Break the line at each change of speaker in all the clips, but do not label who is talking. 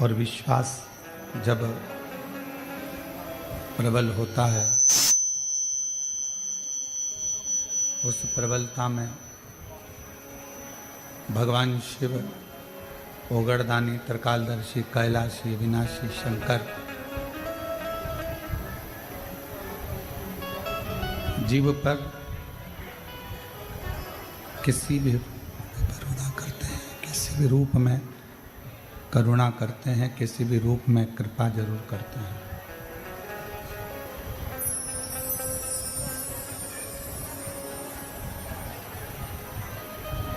और विश्वास जब प्रबल होता है, उस प्रबलता में भगवान शिव, ओगड़दानी, त्रिकालदर्शी, कैलाशी, विनाशी शंकर जीव पर किसी भी करुणा करते हैं, किसी भी रूप में करुणा करते हैं, किसी भी रूप में कृपा जरूर करते हैं।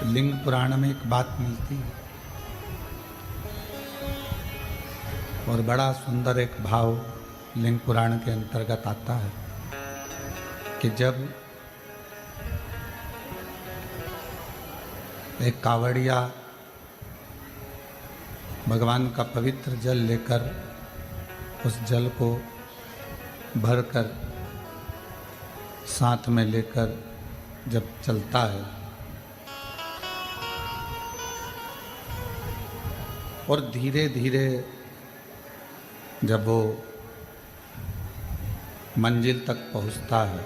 लिंग पुराण में एक बात मिलती है और बड़ा सुंदर एक भाव लिंग पुराण के अंतर्गत आता है कि जब एक कावड़िया भगवान का पवित्र जल लेकर उस जल को भरकर साथ में लेकर जब चलता है और धीरे धीरे जब वो मंजिल तक पहुंचता है,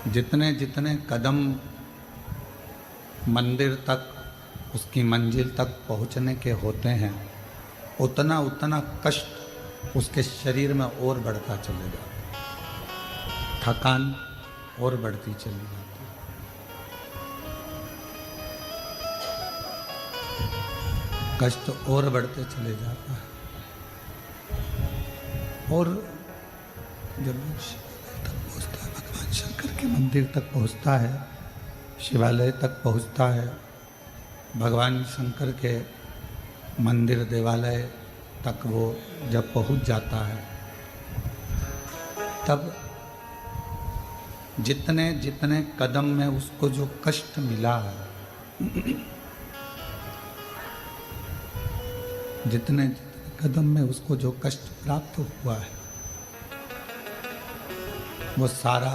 जितने जितने कदम मंदिर तक, उसकी मंजिल तक पहुंचने के होते हैं, उतना उतना कष्ट उसके शरीर में और बढ़ता चलेगा, थकान और बढ़ती चली जाती है। कष्ट और बढ़ते चले जाता है और जब शिवालय तक पहुंचता है, भगवान शंकर के मंदिर तक पहुंचता है, शिवालय तक पहुंचता है, भगवान शंकर के मंदिर देवालय तक वो जब पहुंच जाता है, तब जितने जितने कदम में उसको जो कष्ट मिला है, जितने कदम में उसको जो कष्ट प्राप्त हुआ है, वो सारा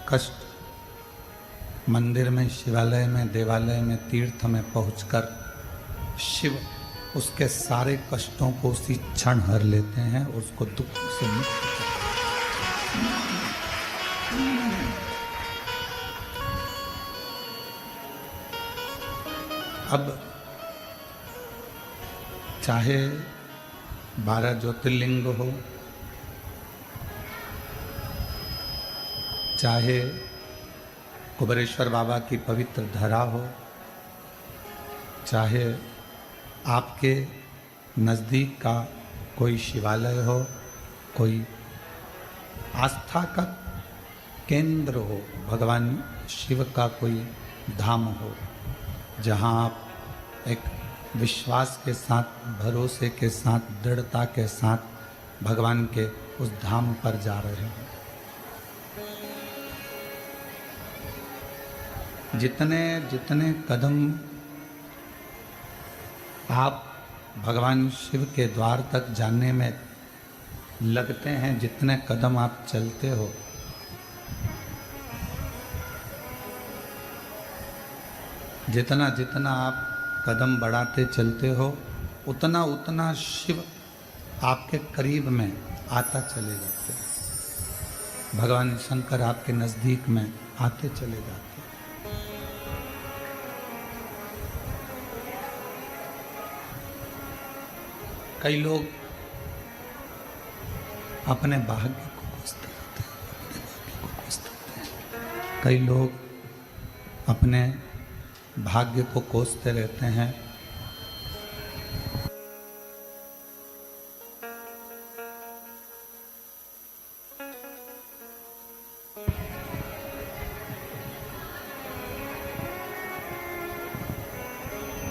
कष्ट मंदिर में, शिवालय में, देवालय में, तीर्थ में पहुंचकर शिव उसके सारे कष्टों को उसी क्षण हर लेते हैं, उसको दुख से मुक्त करते हैं। अब चाहे 12 ज्योतिर्लिंग हो, चाहे कुबेरेश्वर बाबा की पवित्र धरा हो, चाहे आपके नज़दीक का कोई शिवालय हो, कोई आस्था का केंद्र हो, भगवान शिव का कोई धाम हो, जहाँ आप एक विश्वास के साथ, भरोसे के साथ, दृढ़ता के साथ भगवान के उस धाम पर जा रहे हैं। जितने जितने कदम आप भगवान शिव के द्वार तक जाने में लगते हैं, जितने कदम आप चलते हो, जितना जितना आप कदम बढ़ाते चलते हो, उतना उतना शिव आपके करीब में आता चले जाते हैं, भगवान शंकर आपके नज़दीक में आते चले जाते हैं। कई लोग अपने भाग्य को कोसते रहते हैं, अपने भाग्य को कोसते रहते हैं। कई लोग अपने भाग्य को कोसते रहते हैं।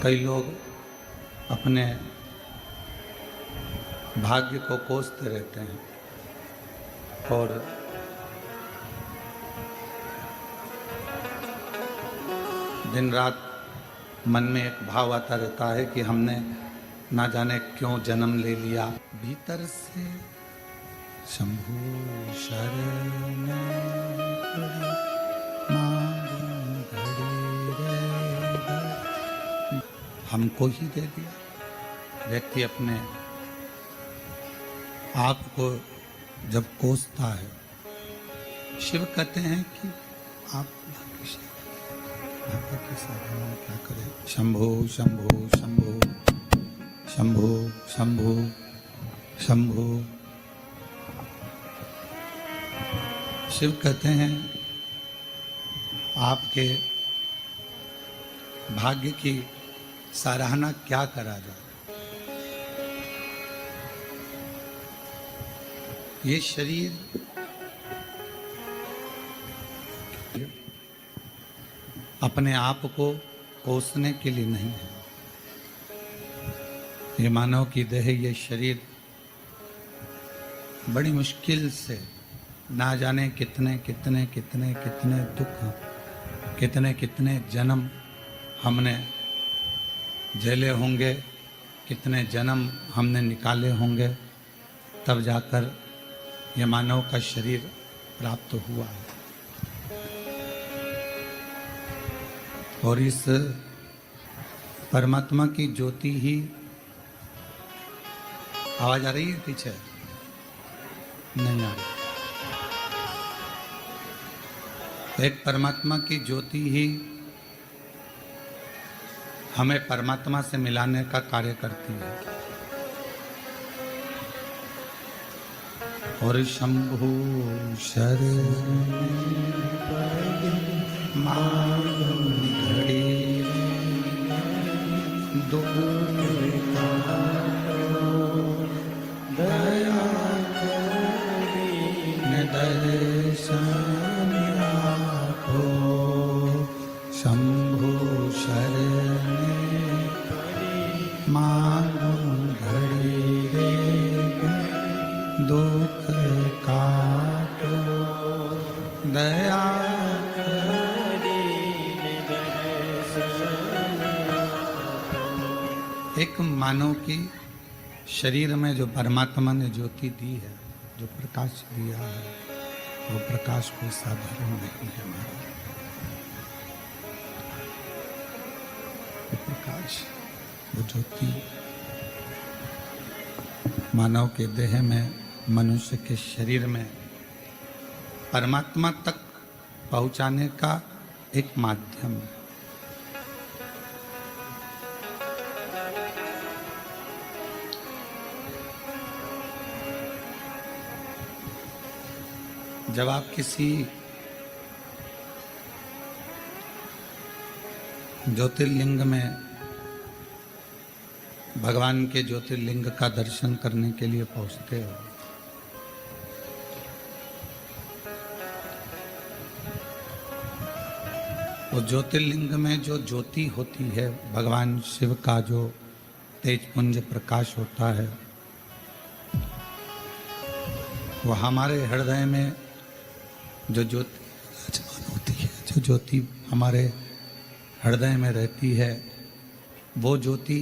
कई लोग अपने भाग्य को कोसते रहते हैं और दिन रात मन में एक भाव आता रहता है कि हमने ना जाने क्यों जन्म ले लिया। भीतर से शंभु शरण हमको ही दे दिया। व्यक्ति अपने आप को जब कोसता है, शिव कहते हैं कि आप भाग्य की साधना क्या करें। शंभो शंभो शंभो शंभो शंभो शंभो। शिव कहते हैं आपके भाग्य की सराहना क्या करा जाए। ये शरीर अपने आप को कोसने के लिए नहीं है। ये मानव की देह, ये शरीर बड़ी मुश्किल से ना जाने कितने कितने कितने कितने दुख, कितने कितने जन्म हमने झेले होंगे, कितने जन्म हमने निकाले होंगे, तब जाकर यह मानव का शरीर प्राप्त हुआ है। और इस परमात्मा की ज्योति ही, आवाज आ रही है पीछे? नहीं आ रही। एक परमात्मा की ज्योति ही हमें परमात्मा से मिलाने का कार्य करती है। और शंभु शरण घड़ी दुख दया दर्शन राखो। शंभु शरण मांगो घड़ी रे दुख काटो दया। एक मानव की शरीर में जो परमात्मा ने ज्योति दी है, जो प्रकाश दिया है, वो प्रकाश कोई साधारण नहीं है। वो प्रकाश, वो ज्योति मानव के देह में, मनुष्य के शरीर में परमात्मा तक पहुंचाने का एक माध्यम है। जब आप किसी ज्योतिर्लिंग में, भगवान के ज्योतिर्लिंग का दर्शन करने के लिए पहुंचते हो, वो ज्योतिर्लिंग में जो ज्योति होती है, भगवान शिव का जो तेजपुंज प्रकाश होता है, वो हमारे हृदय में जो ज्योति होती है, जो ज्योति हमारे हृदय में रहती है, वो ज्योति